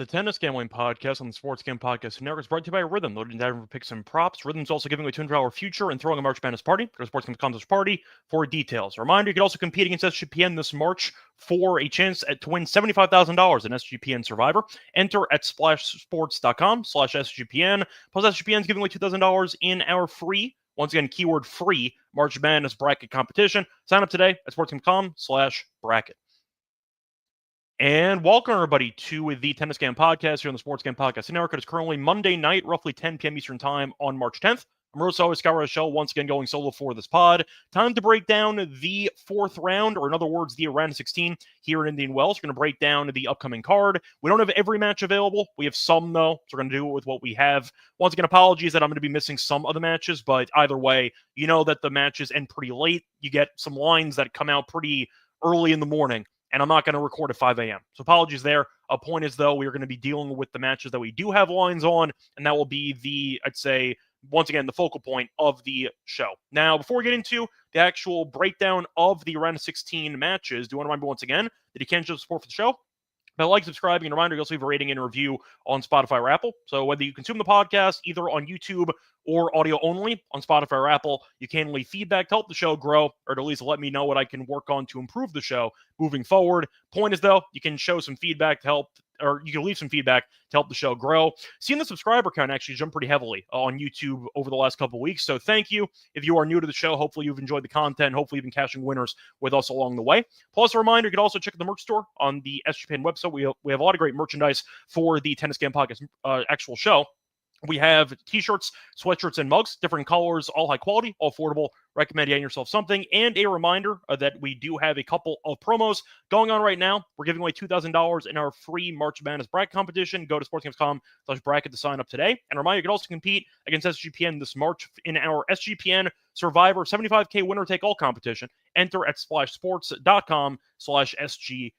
The Tennis Gambling Podcast on the Sports Game Podcast Network is brought to you by Rhythm, loading down for picks and props. Rhythm's also giving away $200 future and throwing a March Madness party. Go to sportsgame.com/party for details. A reminder, you can also compete against SGPN this March for a chance to win $75,000 in SGPN Survivor. Enter at splashsports.com/SGPN. Plus, SGPN is giving away $2,000 in our free, once again, keyword free, March Madness bracket competition. Sign up today at sportsgame.com/bracket. And welcome, everybody, to the Tennis Game Podcast here on the Sports Game Podcast Network. It is currently Monday night, roughly 10 p.m. Eastern Time on March 10th. I'm Rosso Scott Reichel, once again going solo for this pod. Time to break down the fourth round, or in other words, the round of 16 here in Indian Wells. We're going to break down the upcoming card. We don't have every match available. We have some, though, so we're going to do it with what we have. Once again, apologies that I'm going to be missing some of the matches, but either way, you know that the matches end pretty late. You get some lines that come out pretty early in the morning, and I'm not going to record at 5 a.m. So apologies there. A point is, though, we are going to be dealing with the matches that we do have lines on, and that will be the, I'd say, once again, the focal point of the show. Now, before we get into the actual breakdown of the round of 16 matches, do you want to remind me once again that you can show support for the show? But like, subscribing, and a reminder, you also leave a rating and a review on Spotify or Apple. So whether you consume the podcast either on YouTube or audio only on Spotify or Apple, you can leave feedback to help the show grow, or to at least let me know what I can work on to improve the show moving forward. Point is, though, you can show some feedback to help, or you can leave some feedback to help the show grow. Seeing the subscriber count actually jump pretty heavily on YouTube over the last couple of weeks. So thank you. If you are new to the show, hopefully you've enjoyed the content. Hopefully you've been cashing winners with us along the way. Plus, a reminder, you can also check out the merch store on the SGPN website. We have a lot of great merchandise for the Tennis Game Podcast actual show. We have t-shirts, sweatshirts, and mugs, different colors, all high quality, all affordable. Recommend getting yourself something. And a reminder that we do have a couple of promos going on right now. We're giving away $2,000 in our free March Madness bracket competition. Go to sportsgames.com/bracket to sign up today. And reminder, you can also compete against SGPN this March in our SGPN Survivor 75K winner-take-all competition. Enter at splashsports.com/SGPN.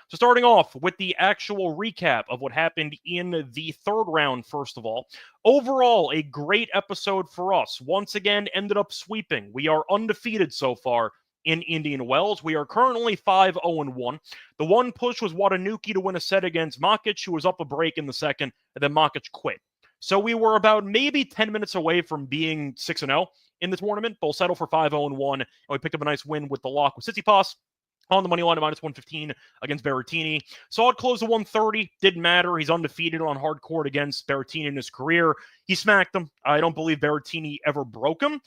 So starting off with the actual recap of what happened in the third round, first of all. Overall, a great episode for us. Once again, ended up sweeping. We are undefeated so far in Indian Wells. We are currently 5-0-1. The one push was Watanuki to win a set against Makic, who was up a break in the second, and then Makic quit. So we were about maybe 10 minutes away from being 6-0 in the tournament. Both settled for 5-0-1, and we picked up a nice win with the lock with Tsitsipas on the money line at -115 against Berrettini. Saw it close to 130. Didn't matter. He's undefeated on hard court against Berrettini in his career. He smacked him. I don't believe Berrettini ever broke him.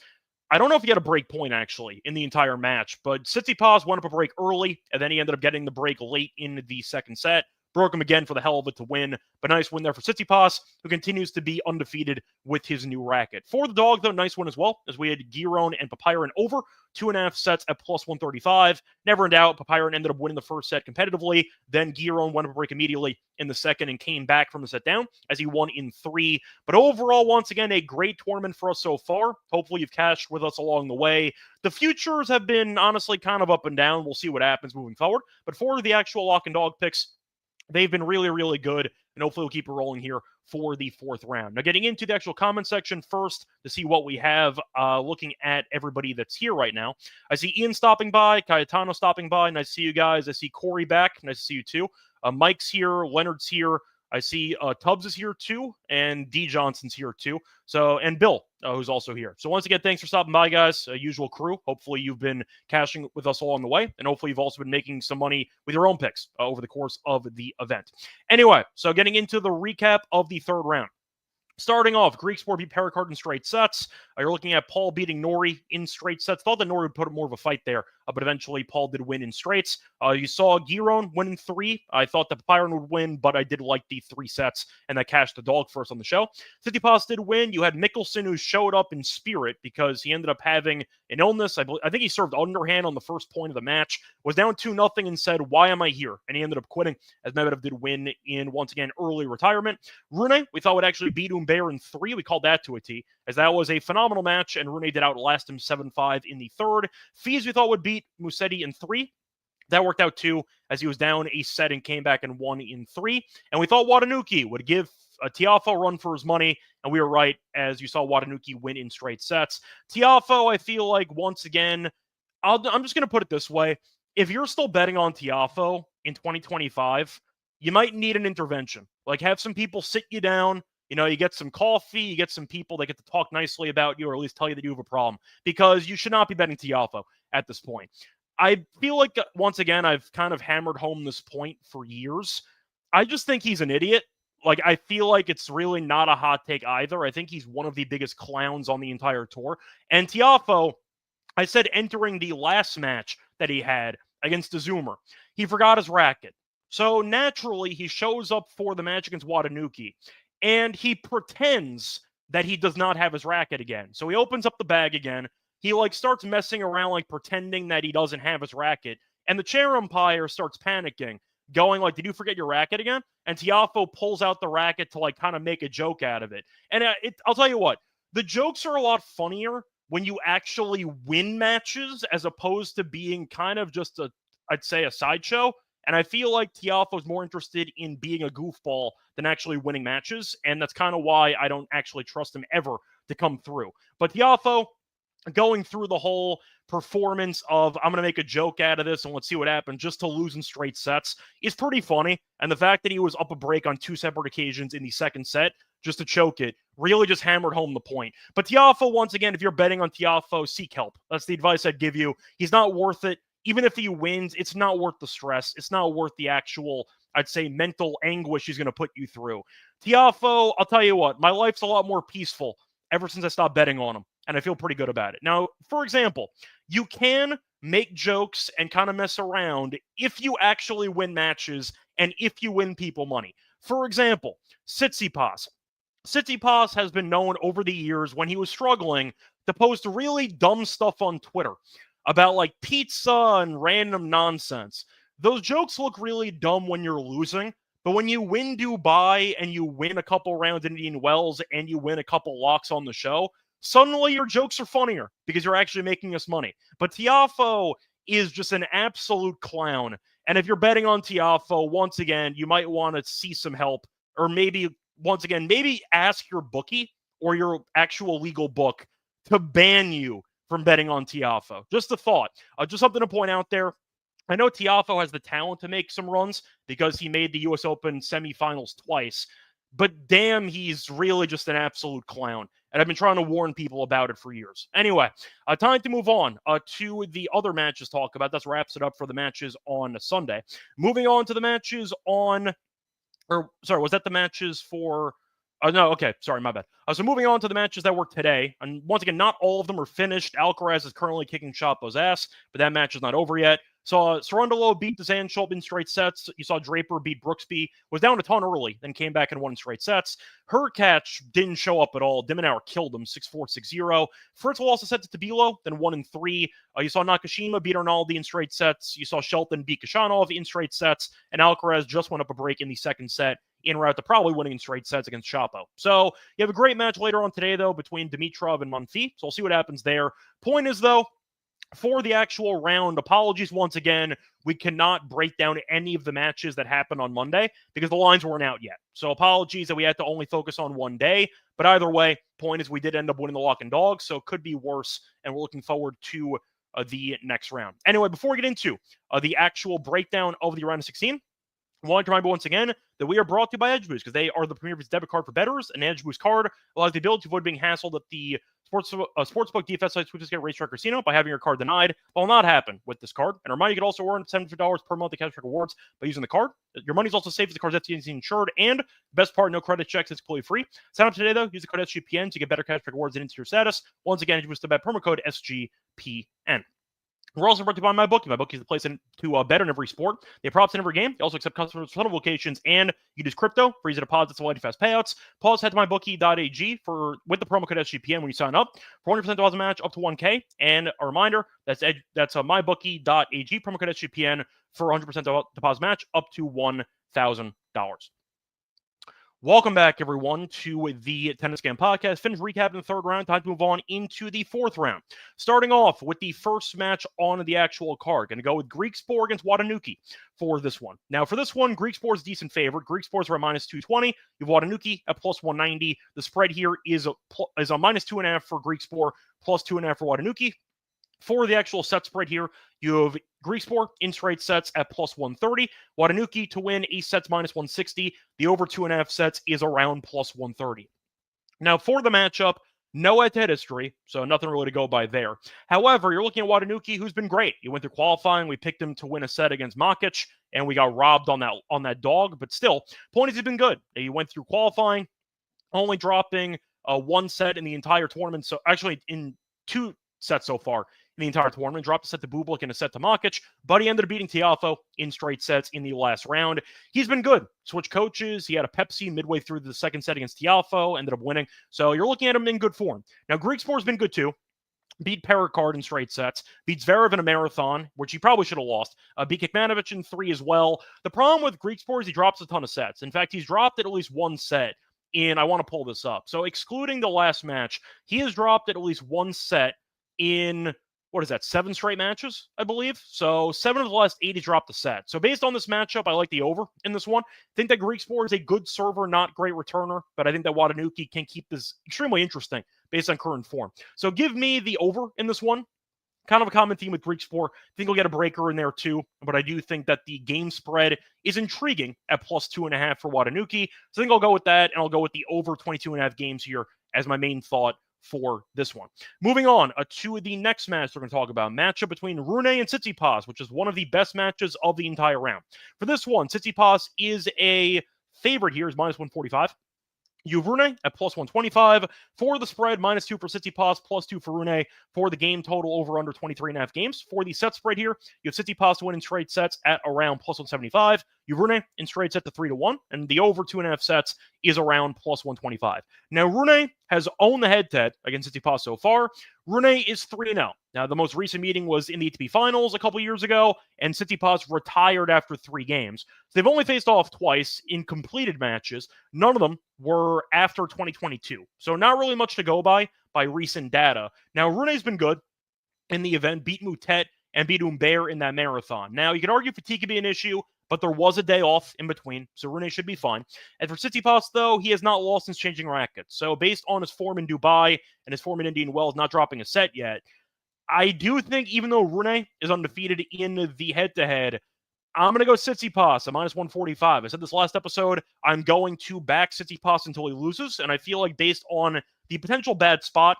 I don't know if he had a break point, actually, in the entire match, but Tsitsipas went up a break early, and then he ended up getting the break late in the second set. Broke him again for the hell of it to win. But nice win there for Tsitsipas, who continues to be undefeated with his new racket. For the dog, though, nice win as well, as we had Giron and Papiron over 2.5 sets at +135. Never in doubt, Papiron ended up winning the first set competitively. Then Giron went up a break immediately in the second and came back from the set down as he won in 3. But overall, once again, a great tournament for us so far. Hopefully you've cashed with us along the way. The futures have been honestly kind of up and down. We'll see what happens moving forward. But for the actual lock and dog picks, they've been really, really good, and hopefully we'll keep it rolling here for the fourth round. Now, getting into the actual comment section first to see what we have, looking at everybody that's here right now. I see Ian stopping by, Cayetano stopping by. Nice to see you guys. I see Corey back. Nice to see you too. Mike's here. Leonard's here. I see Tubbs is here too, and D. Johnson's here too. So, and Bill, who's also here. So once again, thanks for stopping by, guys. Usual crew. Hopefully you've been cashing with us along the way, and hopefully you've also been making some money with your own picks over the course of the event. Anyway, so getting into the recap of the third round. Starting off, Greek Sport beat Pericard in straight sets. You're looking at Paul beating Nori in straight sets. Thought that Nori would put up more of a fight there, but eventually Paul did win in straights. You saw Giron win in 3. I thought that Papiron would win, but I did like the 3 sets, and that cashed the dog first on the show. Tsitsipas did win. You had Mickelson, who showed up in spirit because he ended up having an illness. I think he served underhand on the first point of the match, was down 2-0 and said, "Why am I here?" And he ended up quitting, as Medvedev did win in, once again, early retirement. Rune, we thought would actually beat Humbert in 3. We called that to a T, as that was a phenomenal match, and Rune did outlast him 7-5 in the third. Fees we thought would beat Musetti in 3. That worked out too, as he was down a set and came back and won in 3. And we thought Watanuki would give Tiafoe a run for his money, and we were right, as you saw Watanuki win in straight sets. Tiafoe, I feel like, once again, I'm just going to put it this way. If you're still betting on Tiafoe in 2025, you might need an intervention. Like, have some people sit you down. You get some coffee, you get some people that get to talk nicely about you, or at least tell you that you have a problem, because you should not be betting Tiafoe at this point. I feel like, once again, I've kind of hammered home this point for years. I just think he's an idiot. Like, I feel like it's really not a hot take either. I think he's one of the biggest clowns on the entire tour. And Tiafoe, I said entering the last match that he had against Azumar, he forgot his racket. So naturally, he shows up for the match against Watanuki, and he pretends that he does not have his racket again. So he opens up the bag again. He starts messing around, pretending that he doesn't have his racket. And the chair umpire starts panicking, going did you forget your racket again? And Tiafoe pulls out the racket to kind of make a joke out of it. And I'll tell you what, the jokes are a lot funnier when you actually win matches, as opposed to being kind of just I'd say a sideshow. And I feel like Tiafoe's more interested in being a goofball than actually winning matches. And that's kind of why I don't actually trust him ever to come through. But Tiafoe, going through the whole performance of, I'm going to make a joke out of this and let's see what happens, just to lose in straight sets, is pretty funny. And the fact that he was up a break on 2 separate occasions in the second set just to choke it really just hammered home the point. But Tiafoe, once again, if you're betting on Tiafoe, seek help. That's the advice I'd give you. He's not worth it. Even if he wins, it's not worth the stress. It's not worth the actual, I'd say, mental anguish he's going to put you through. Tiafoe, I'll tell you what, my life's a lot more peaceful ever since I stopped betting on him, and I feel pretty good about it. Now, for example, you can make jokes and kind of mess around if you actually win matches and if you win people money. For example, Tsitsipas. Tsitsipas has been known over the years, when he was struggling, to post really dumb stuff on Twitter about pizza and random nonsense. Those jokes look really dumb when you're losing, but when you win Dubai and you win a couple rounds in Indian Wells and you win a couple locks on the show, suddenly your jokes are funnier because you're actually making us money. But Tiafoe is just an absolute clown. And if you're betting on Tiafoe, once again, you might want to see some help, or maybe ask your bookie or your actual legal book to ban you from betting on Tiafoe. Just a thought. Just something to point out there. I know Tiafoe has the talent to make some runs because he made the U.S. Open semifinals twice, but damn, he's really just an absolute clown. And I've been trying to warn people about it for years. Anyway, time to move on to the other matches to talk about. That wraps it up for the matches on Sunday. Moving on to the matches on, was that the matches for... no, okay, sorry, my bad. So moving on to the matches that were today, and once again, not all of them are finished. Alcaraz is currently kicking Chapo's ass, but that match is not over yet. Saw Cerundolo beat Dzanchov in straight sets. You saw Draper beat Brooksby, was down a ton early, then came back and won in straight sets. Hurkacz didn't show up at all. Dimenauer killed him, 6-4, 6-0. Fritz lost a set to Tabilo, then 1-3. You saw Nakashima beat Arnaldi in straight sets. You saw Shelton beat Kashanov in straight sets, and Alcaraz just went up a break in the second set, en route to probably winning in straight sets against Chapo. So you have a great match later on today, though, between Dimitrov and Monfils. So we'll see what happens there. Point is, though, for the actual round, apologies once again, we cannot break down any of the matches that happened on Monday because the lines weren't out yet. So apologies that we had to only focus on one day. But either way, point is we did end up winning the lock and dog, so it could be worse, and we're looking forward to the next round. Anyway, before we get into the actual breakdown of the round of 16, I want to remind you once again that we are brought to you by EdgeBoost because they are the premier debit card for bettors. An EdgeBoost card allows the ability to avoid being hassled at the sportsbook, DFS sites, which is get racetrack casino by having your card denied. That will not happen with this card. And remind you can also earn $75 per month in cashback rewards by using the card. Your money is also safe if the card's FDIC insured. And best part, no credit checks. It's completely free. Sign up today, though. Use the code SGPN to get better cashback rewards and into your status. Once again, EdgeBoost bet promo code SGPN. We're also brought to you by MyBookie. MyBookie is the place to bet on every sport. They have props in every game. They also accept customers from ton of locations, and you use crypto for easy deposits and lightning fast payouts. Pause, head to mybookie.ag with the promo code SGPN when you sign up for 100% deposit match up to $1K. And a reminder, that's mybookie.ag, promo code SGPN for 100% deposit match up to $1,000. Welcome back, everyone, to the Tennis Game Podcast. Finish recapping the third round. Time to move on into the fourth round. Starting off with the first match on the actual card. Going to go with Griekspoor against Watanuki for this one. Now, for this one, Griekspoor is decent favorite. Griekspoor is around minus 220. You have Watanuki at plus 190. The spread here is a minus 2.5 for Griekspoor, plus 2.5 for Watanuki. For the actual set spread here, you have Griekspoor in straight sets at plus 130. Watanuki to win ace sets minus 160. The over 2.5 sets is around plus 130. Now, for the matchup, no head-to-head history, so nothing really to go by there. However, you're looking at Watanuki, who's been great. He went through qualifying. We picked him to win a set against Makic, and we got robbed on that dog. But still, point is he's been good. He went through qualifying, only dropping one set in the entire tournament. So actually, in 2 sets so far in the entire tournament. Dropped a set to Bublik and a set to Makic, but he ended up beating Tiafoe in straight sets in the last round. He's been good. Switched coaches. He had a Pepsi midway through the second set against Tiafoe, ended up winning. So you're looking at him in good form. Now, Griekspoor's been good too. Beat Perricard in straight sets. Beat Zverev in a marathon, which he probably should have lost. Beat Kekmanovic in 3 as well. The problem with Griekspoor is he drops a ton of sets. In fact, he's dropped at least one set. And I want to pull this up. So excluding the last match, he has dropped at least one set in, 7 straight matches, I believe. So 7 of the last 8 he's dropped a set. So based on this matchup, I like the over in this one. I think that Griekspoor is a good server, not great returner, but I think that Watanuki can keep this extremely interesting based on current form. So give me the over in this one. Kind of a common theme with Griekspoor. I think we'll get a breaker in there too, but I do think that the game spread is intriguing at plus 2.5 for Watanuki. So I think I'll go with that, and I'll go with the over 22.5 games here as my main thought for this one. Moving on to the next match we're going to talk about, matchup between Rune and Tsitsipas, which is one of the best matches of the entire round. For this one, Tsitsipas is a favorite here, is minus 145. You have Rune at plus 125 for the spread, minus 2 for Tsitsipas, plus 2 for Rune for the game total over under 23.5 games. For the set spread here, you have Tsitsipas to win in straight sets at around plus 175. You have Rune in straight set to 3-1, and the over 2.5 sets is around plus 125. Now, Rune has owned the head-to-head against Tsitsipas so far. Rune is 3-0. Now, the most recent meeting was in the ATP Finals a couple years ago, and Tsitsipas retired after 3 games. So they've only faced off twice in completed matches. None of them were after 2022. So not really much to go by recent data. Now, Rune's been good in the event, beat Moutet and beat Humbert in that marathon. Now, you can argue fatigue could be an issue, but there was a day off in between, so Rune should be fine. And for Tsitsipas, though, he has not lost since changing rackets. So based on his form in Dubai and his form in Indian Wells not dropping a set yet, I do think even though Rune is undefeated in the head-to-head, I'm going to go Tsitsipas at minus 145. I said this last episode, I'm going to back Tsitsipas until he loses, and I feel like based on the potential bad spot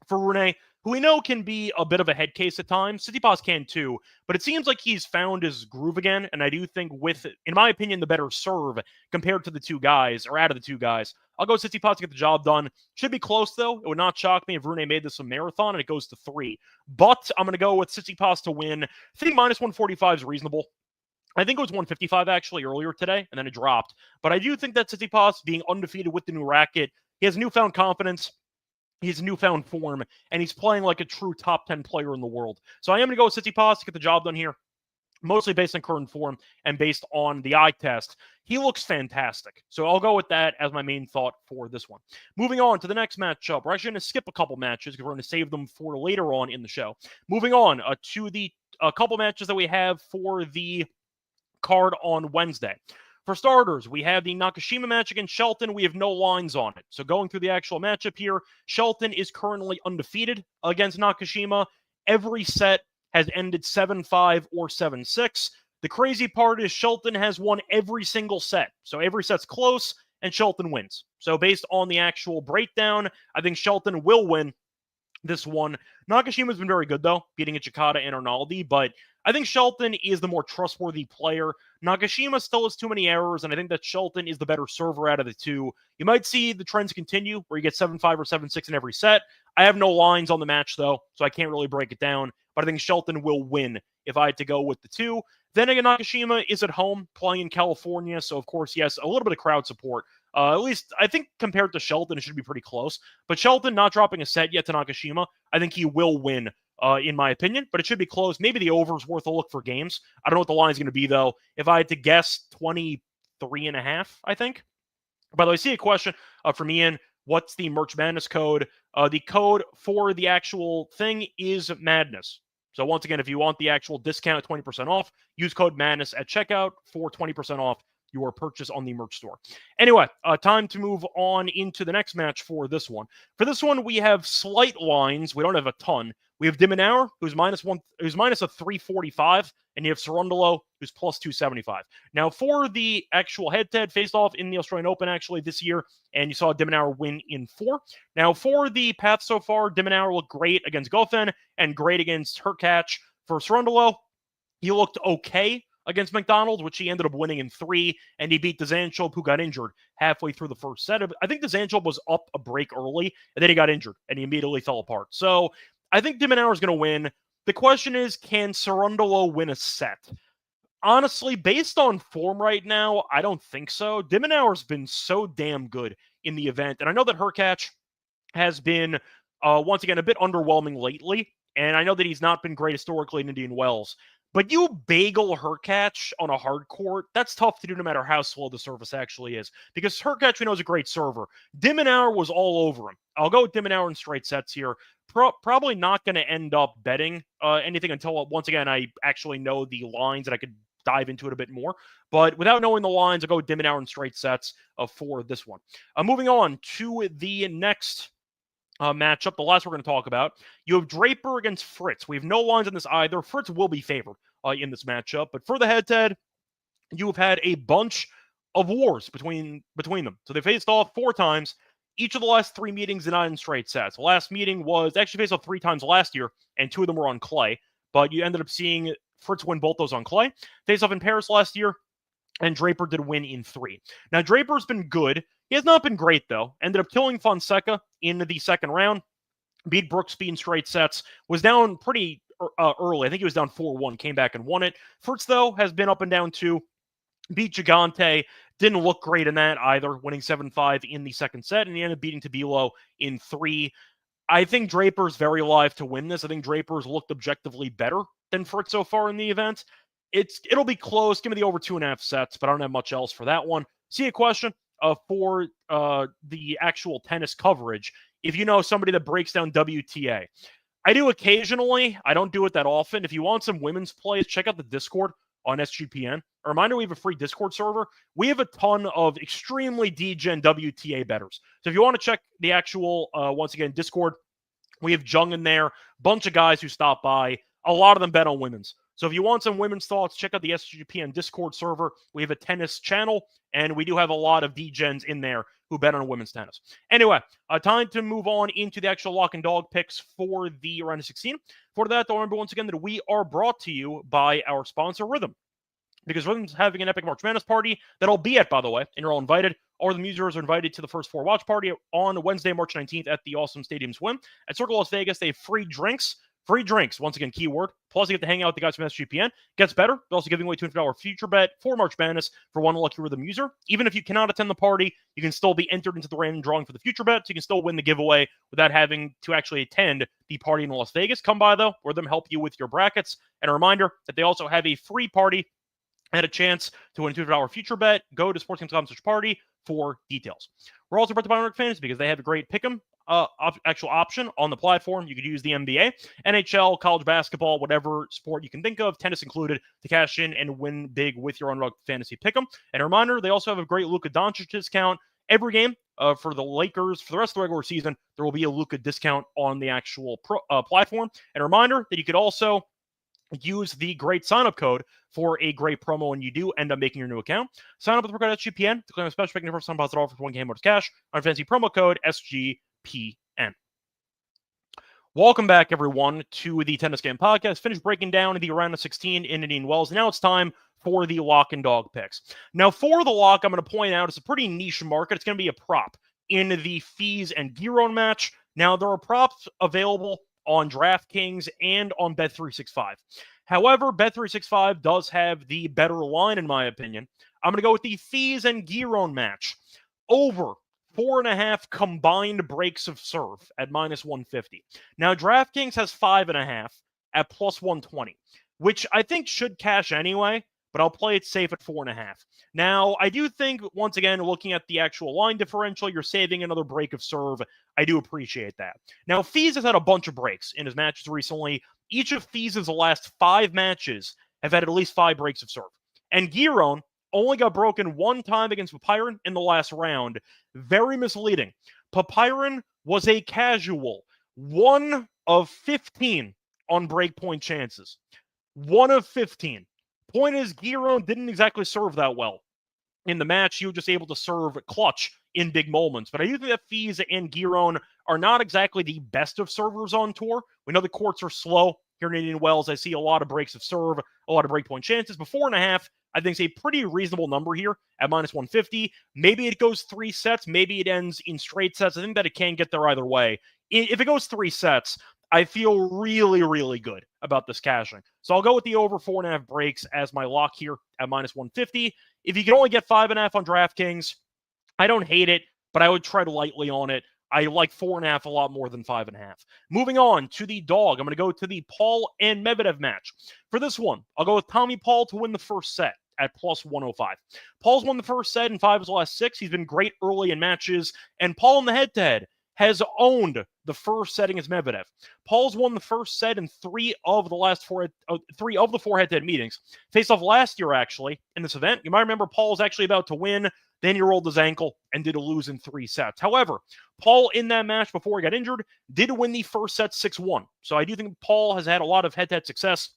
for Rune, who we know can be a bit of a head case at times. Tsitsipas can too, but it seems like he's found his groove again, and I do think with, in my opinion, the better serve compared to the two guys, or out of the two guys. I'll go Tsitsipas to get the job done. Should be close, though. It would not shock me if Rune made this a marathon and it goes to 3. But I'm going to go with Tsitsipas to win. I think minus 145 is reasonable. I think it was 155 actually earlier today, and then it dropped. But I do think that Tsitsipas, being undefeated with the new racket, he has newfound confidence. His newfound form, and he's playing like a true top 10 player in the world. So I am going to go with Tsitsipas to get the job done here, mostly based on current form and based on the eye test. He looks fantastic. So I'll go with that as my main thought for this one. Moving on to the next matchup. We're actually going to skip a couple matches because we're going to save them for later on in the show. Moving on to the couple matches that we have for the card on Wednesday. For starters, we have the Nakashima match against Shelton. We have no lines on it. So going through the actual matchup here, Shelton is currently undefeated against Nakashima. Every set has ended 7-5 or 7-6. The crazy part is Shelton has won every single set. So every set's close, and Shelton wins. So based on the actual breakdown, I think Shelton will win this one. Nakashima's been very good, though, beating Ichikata and Arnaldi, but I think Shelton is the more trustworthy player. Nakashima still has too many errors, and I think that Shelton is the better server out of the two. You might see the trends continue, where you get 7-5 or 7-6 in every set. I have no lines on the match, though, so I can't really break it down, but I think Shelton will win if I had to go with the two. Then again, Nakashima is at home, playing in California, so of course he has a little bit of crowd support. At least, I think compared to Shelton, it should be pretty close. But Shelton not dropping a set yet to Nakashima, I think he will win, in my opinion. But it should be close. Maybe the over is worth a look for games. I don't know what the line is going to be, though. If I had to guess, 23.5, I think. By the way, I see a question from Ian. What's the Merch Madness code? The code for the actual thing is Madness. So once again, if you want the actual discount at 20% off, use code Madness at checkout for 20% off your purchase on the merch store. Anyway, time to move on into the next match for this one. For this one, we have slight lines. We don't have a ton. We We have Dimonauer, who's minus a 345, and you have Cerundolo, who's plus 275. Now, for the actual head-to-head faced-off in the Australian Open, actually, this year, and you saw Dimonauer win in 4. Now, for the path so far, Dimonauer looked great against Goffin and great against Hurkacz. For Cerundolo, he looked okay against McDonald, which he ended up winning in 3, and he beat Dzanchov, who got injured halfway through the first set. I think Dzanchov was up a break early, and then he got injured, and he immediately fell apart. So I think Dimonauer is going to win. The question is, can Cerundolo win a set? Honestly, based on form right now, I don't think so. Dimonauer's been so damn good in the event, and I know that Hurkacz has been, once again, a bit underwhelming lately, and I know that he's not been great historically in Indian Wells. But you bagel Hurkacz on a hard court, that's tough to do no matter how slow the surface actually is. Because Hurkacz, we know, is a great server. Dimonauer was all over him. I'll go with Dimonauer in straight sets here. Probably not going to end up betting anything until, once again, I actually know the lines and I could dive into it a bit more. But without knowing the lines, I'll go with Dimonauer in straight sets for this one. Moving on to the next matchup, the last we're going to talk about. You have Draper against Fritz. We have no lines on this either. Fritz will be favored in this matchup, but for the head-to-head, you have had a bunch of wars between them. So they faced off 4 times. Each of the last 3 meetings did not in straight sets. The last meeting was actually faced off 3 times last year, and 2 of them were on clay, but you ended up seeing Fritz win both those on clay. Faced off in Paris last year, and Draper did win in 3. Now, Draper's been good. He has not been great, though. Ended up killing Fonseca in the second round. Beat Brooksby in straight sets. Was down pretty early. I think he was down 4-1. Came back and won it. Fritz, though, has been up and down, too. Beat Gigante. Didn't look great in that either. Winning 7-5 in the second set. And he ended up beating Tabilo in 3. I think Draper's very live to win this. I think Draper's looked objectively better than Fritz so far in the event. It'll be close. Give me the over 2.5 sets, but I don't have much else for that one. See a question for the actual tennis coverage. If you know somebody that breaks down WTA, I do occasionally. I don't do it that often. If you want some women's plays, check out the Discord on SGPN. A reminder, we have a free Discord server. We have a ton of extremely degen WTA bettors. So if you want to check the actual, once again, Discord, we have Jung in there, bunch of guys who stop by. A lot of them bet on women's. So if you want some women's thoughts, check out the SGPN Discord server. We have a tennis channel, and we do have a lot of degens in there who bet on women's tennis. Anyway, time to move on into the actual lock and dog picks for the round of 16. For that, though, remember once again that we are brought to you by our sponsor, Rhythm. Because Rhythm's having an epic March Madness party that I'll be at, by the way, and you're all invited. All the users are invited to the first 4 watch party on Wednesday, March 19th at the Awesome Stadium Swim. At Circle Las Vegas, they have free drinks. Free drinks, once again, keyword. Plus, you get to hang out with the guys from SGPN. Gets better. They're also giving away $200 future bet for March Madness for one lucky Rhythm user. Even if you cannot attend the party, you can still be entered into the random drawing for the future bet, so you can still win the giveaway without having to actually attend the party in Las Vegas. Come by, though. Rhythm help you with your brackets. And a reminder that they also have a free party and a chance to win a $200 future bet. Go to sportsgames.com/party for details. We're also brought to by Fantasy because they have a great pick'em actual option on the platform. You could use the NBA, NHL, college basketball, whatever sport you can think of, tennis included, to cash in and win big with your Underdog Fantasy Pick'em. And a reminder, they also have a great Luka Doncic discount. Every game for the Lakers, for the rest of the regular season, there will be a Luka discount on the actual platform. And a reminder that you could also use the great sign-up code for a great promo when you do end up making your new account. Sign up with the code SGPN to claim a special pick in your first time deposit offer for 1K bonus cash on fancy promo code SGPN. Welcome back, everyone, to the Tennis Game Podcast. Finished breaking down the round of 16 in Indian Wells. Now it's time for the lock and dog picks. Now, for the lock, I'm going to point out it's a pretty niche market. It's going to be a prop in the Fees and Giron match. Now, there are props available on DraftKings and on Bet365. However, Bet365 does have the better line, in my opinion. I'm going to go with the Fees and Giron match. Over 4.5 combined breaks of serve at minus 150. Now, DraftKings has 5.5 at plus 120, which I think should cash anyway, but I'll play it safe at 4.5. Now, I do think, once again, looking at the actual line differential, you're saving another break of serve. I do appreciate that. Now, Fees has had a bunch of breaks in his matches recently. Each of Fees' last 5 matches have had at least 5 breaks of serve. And Giron only got broken 1 time against Papyron in the last round. Very misleading. Papyron was a casual 1 of 15 on breakpoint chances. 1 of 15. Point is, Giron didn't exactly serve that well in the match. He was just able to serve clutch in big moments. But I do think that Fies and Giron are not exactly the best of servers on tour. We know the courts are slow here in Indian Wells. I see a lot of breaks of serve, a lot of breakpoint chances. But 4.5, I think, is a pretty reasonable number here at minus 150. Maybe it goes 3 sets. Maybe it ends in straight sets. I think that it can get there either way. If it goes 3 sets, I feel really, really good about this cashing. So I'll go with the over 4.5 breaks as my lock here at minus 150. If you can only get 5.5 on DraftKings, I don't hate it, but I would tread lightly on it. I like 4.5 a lot more than 5.5. Moving on to the dog, I'm going to go to the Paul and Medvedev match. For this one, I'll go with Tommy Paul to win the first set at plus 105. Paul's won the first set in 5 of his last 6. He's been great early in matches, and Paul in the head-to-head has owned the first set against Medvedev. Paul's won the first set in 3 of the 4 head-to-head meetings. Faced off last year, actually, in this event. You might remember Paul was actually about to win, then he rolled his ankle and did lose in 3 sets. However, Paul in that match before he got injured did win the first set 6-1. So I do think Paul has had a lot of head-to-head success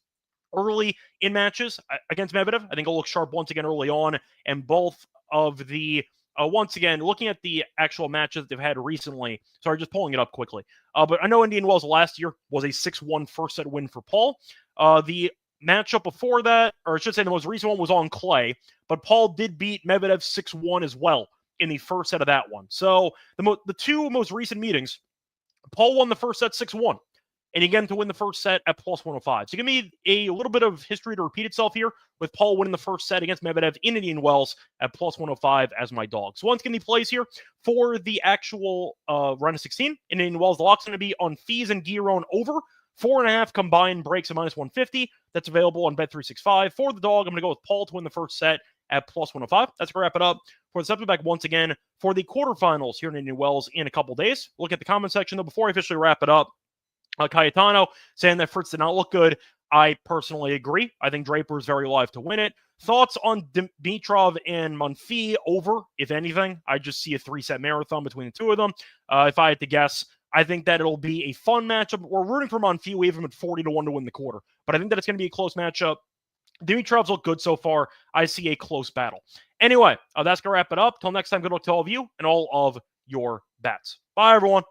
early in matches against Medvedev. I think he'll look sharp once again early on, and both of the once again, looking at the actual matches they've had recently, sorry, just pulling it up quickly. But I know Indian Wells last year was a 6-1 first set win for Paul. The matchup before that, or I should say the most recent one, was on clay, but Paul did beat Medvedev 6-1 as well in the first set of that one. So the 2 most recent meetings, Paul won the first set 6-1. And again, to win the first set at plus 105. So give me a little bit of history to repeat itself here with Paul winning the first set against Medvedev in Indian Wells at plus 105 as my dog. So once again, the plays here for the actual round of 16 in Indian Wells. The lock's going to be on Fies and Giron over 4.5 combined breaks at minus 150. That's available on Bet365. For the dog, I'm going to go with Paul to win the first set at plus 105. That's going to wrap it up for the September back once again for the quarterfinals here in Indian Wells in a couple days. Look at the comment section, though, before I officially wrap it up. Cayetano saying that Fritz did not look good. I personally agree. I think Draper is very live to win it. Thoughts on Dimitrov and Monfils over, if anything? I just see a 3-set marathon between the 2 of them. If I had to guess, I think that it'll be a fun matchup. We're rooting for Monfils. We have him at 40-1 to win the quarter. But I think that it's going to be a close matchup. Dimitrov's looked good so far. I see a close battle. Anyway, that's going to wrap it up. Till next time, good luck to all of you and all of your bets. Bye, everyone.